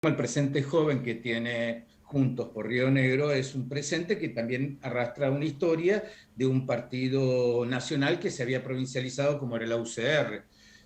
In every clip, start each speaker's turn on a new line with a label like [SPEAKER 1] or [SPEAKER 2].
[SPEAKER 1] El presente joven que tiene Juntos por Río Negro es un presente que también arrastra una historia de un partido nacional que se había provincializado como era la UCR.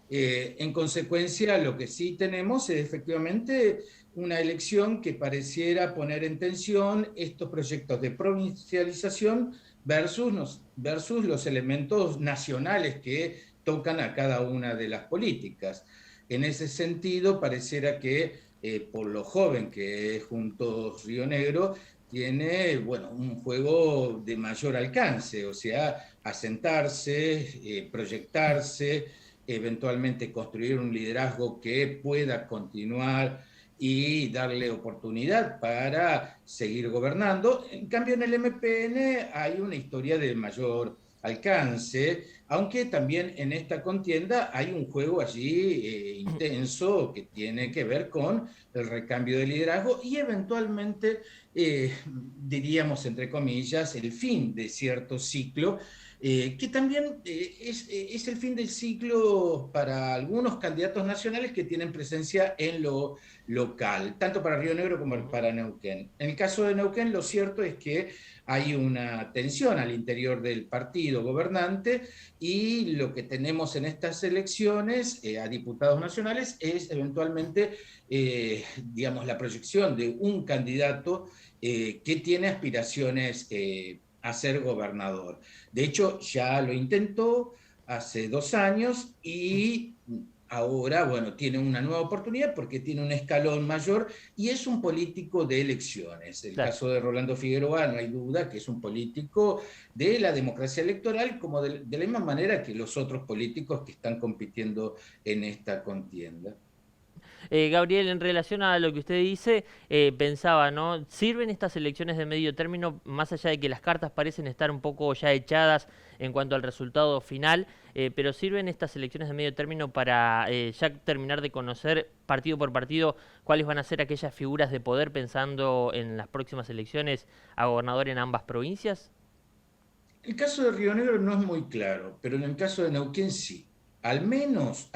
[SPEAKER 1] En consecuencia, lo que sí tenemos es efectivamente una elección que pareciera poner en tensión estos proyectos de provincialización versus los elementos nacionales que tocan a cada una de las políticas. En ese sentido, pareciera que por lo joven que es Juntos Río Negro, tiene, bueno, un juego de mayor alcance, o sea, asentarse, proyectarse, eventualmente construir un liderazgo que pueda continuar y darle oportunidad para seguir gobernando. En cambio, en el MPN hay una historia de mayor alcance, aunque también en esta contienda hay un juego allí intenso que tiene que ver con el recambio de liderazgo y eventualmente, diríamos entre comillas, el fin de cierto ciclo, que también es el fin del ciclo para algunos candidatos nacionales que tienen presencia en lo local, tanto para Río Negro como para Neuquén. En el caso de Neuquén, lo cierto es que hay una tensión al interior del partido gobernante y lo que tenemos en estas elecciones a diputados nacionales es eventualmente, digamos, la proyección de un candidato que tiene aspiraciones a ser gobernador. De hecho, ya lo intentó hace 2 años y ahora, bueno, tiene una nueva oportunidad porque tiene un escalón mayor y es un político de elecciones. El
[SPEAKER 2] Claro.
[SPEAKER 1] caso de Rolando Figueroa, no hay duda que es un político de la democracia electoral, como de la misma manera que los otros políticos que están compitiendo en esta contienda.
[SPEAKER 2] Gabriel, en relación a lo que usted dice, pensaba, ¿no? ¿Sirven estas elecciones de medio término, más allá de que las cartas parecen estar un poco ya echadas en cuanto al resultado final, pero sirven estas elecciones de medio término para ya terminar de conocer partido por partido cuáles van a ser aquellas figuras de poder pensando en las próximas elecciones a gobernador en ambas provincias?
[SPEAKER 1] El caso de Río Negro no es muy claro, pero en el caso de Neuquén sí. Al menos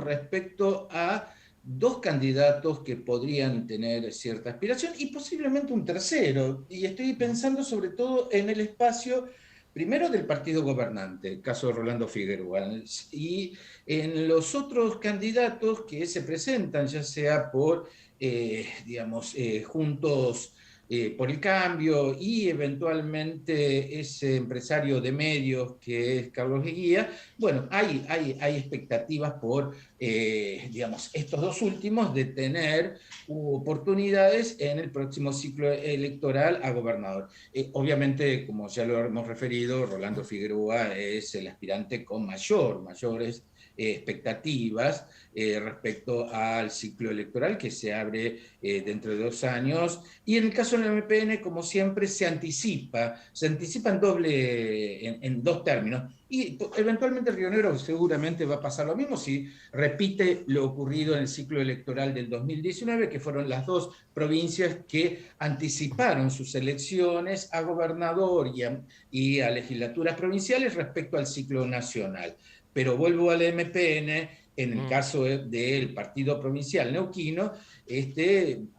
[SPEAKER 1] respecto a dos candidatos que podrían tener cierta aspiración y posiblemente un tercero. Y estoy
[SPEAKER 2] Ujú.
[SPEAKER 1] pensando sobre todo en el espacio, primero del partido gobernante, el caso de Rolando Figueroa, y en los otros candidatos que se presentan, ya sea por, digamos, Juntos por el Cambio y eventualmente ese empresario de medios que es Carlos Eguía. Bueno, hay expectativas por, digamos, estos dos últimos de tener oportunidades en el próximo ciclo electoral a gobernador. Obviamente, como ya lo hemos referido, Rolando Figueroa es el aspirante con mayores expectativas respecto al ciclo electoral que se abre dentro de 2 años. Y en el caso del MPN, como siempre, se anticipa en dos términos. Y eventualmente Río Negro seguramente va a pasar lo mismo si repite lo ocurrido en el ciclo electoral del 2019, que fueron las dos provincias que anticiparon sus elecciones a gobernador y a legislaturas provinciales respecto al ciclo nacional. Pero vuelvo al MPN, en el
[SPEAKER 2] Mm.
[SPEAKER 1] caso del partido provincial neuquino,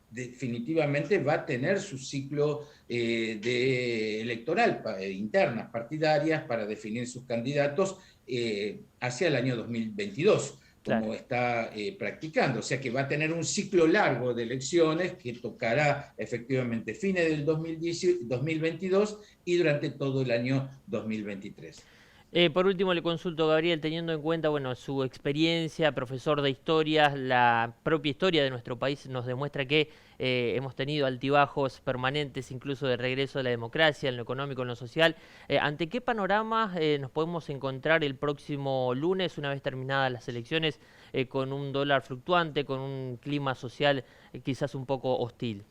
[SPEAKER 1] definitivamente va a tener su ciclo electoral, internas partidarias, para definir sus candidatos hacia el año 2022,
[SPEAKER 2] Claro.
[SPEAKER 1] como está practicando. O sea que va a tener un ciclo largo de elecciones que tocará efectivamente fines del 2022 y durante todo el año 2023.
[SPEAKER 2] Por último, le consulto, Gabriel, teniendo en cuenta, bueno, su experiencia, profesor de historia, la propia historia de nuestro país nos demuestra que hemos tenido altibajos permanentes, incluso de regreso a la democracia, en lo económico, en lo social. ¿Ante qué panorama nos podemos encontrar el próximo lunes, una vez terminadas las elecciones, con un dólar fluctuante, con un clima social quizás un poco hostil?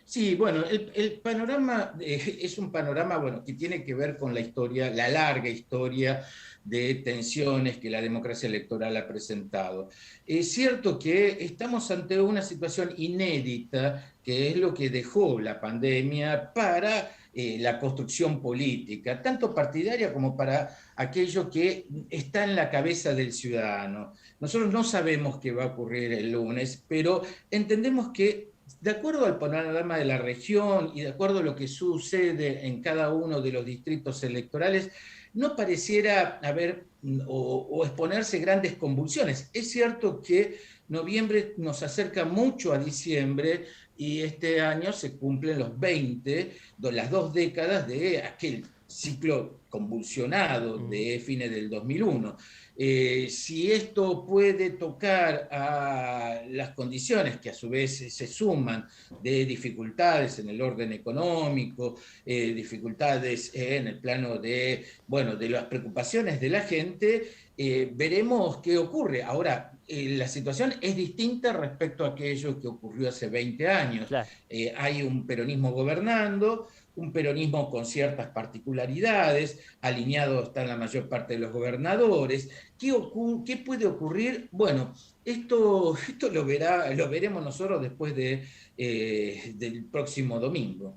[SPEAKER 1] Sí, bueno, el panorama es un panorama, bueno, que tiene que ver con la historia, la larga historia de tensiones que la democracia electoral ha presentado. Es cierto que estamos ante una situación inédita, que es lo que dejó la pandemia para la construcción política, tanto partidaria como para aquello que está en la cabeza del ciudadano. Nosotros no sabemos qué va a ocurrir el lunes, pero entendemos que de acuerdo al panorama de la región y de acuerdo a lo que sucede en cada uno de los distritos electorales, no pareciera haber o exponerse grandes convulsiones. Es cierto que noviembre nos acerca mucho a diciembre y este año se cumplen los 20, las 2 décadas de aquel ciclo convulsionado de fines del 2001. Si esto puede tocar a las condiciones que a su vez se suman de dificultades en el orden económico, dificultades en el plano de, bueno, de las preocupaciones de la gente, veremos qué ocurre. Ahora, la situación es distinta respecto a aquello que ocurrió hace 20 años.
[SPEAKER 2] Claro.
[SPEAKER 1] Hay un peronismo gobernando, un peronismo con ciertas particularidades, alineado están la mayor parte de los gobernadores. ¿Qué puede ocurrir? Bueno, esto lo veremos nosotros después del próximo domingo.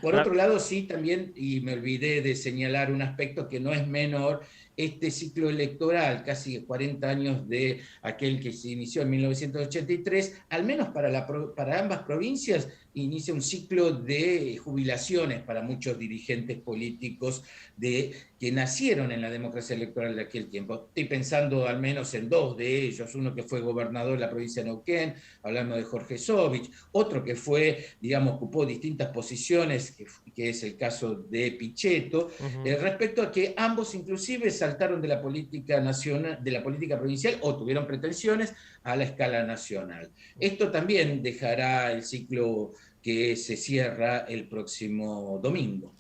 [SPEAKER 1] Por otro lado, sí, también, y me olvidé de señalar un aspecto que no es menor, este ciclo electoral, casi 40 años de aquel que se inició en 1983, al menos para ambas provincias, inicia un ciclo de jubilaciones para muchos dirigentes políticos que nacieron en la democracia electoral de aquel tiempo. Estoy pensando al menos en 2 de ellos, uno que fue gobernador de la provincia de Neuquén, hablando de Jorge Sovich, otro que fue, digamos, ocupó distintas posiciones, que es el caso de Pichetto, respecto a que ambos inclusive saltaron de la política nacional, de la política provincial, o tuvieron pretensiones a la escala nacional. Esto también dejará el ciclo que se cierra el próximo domingo.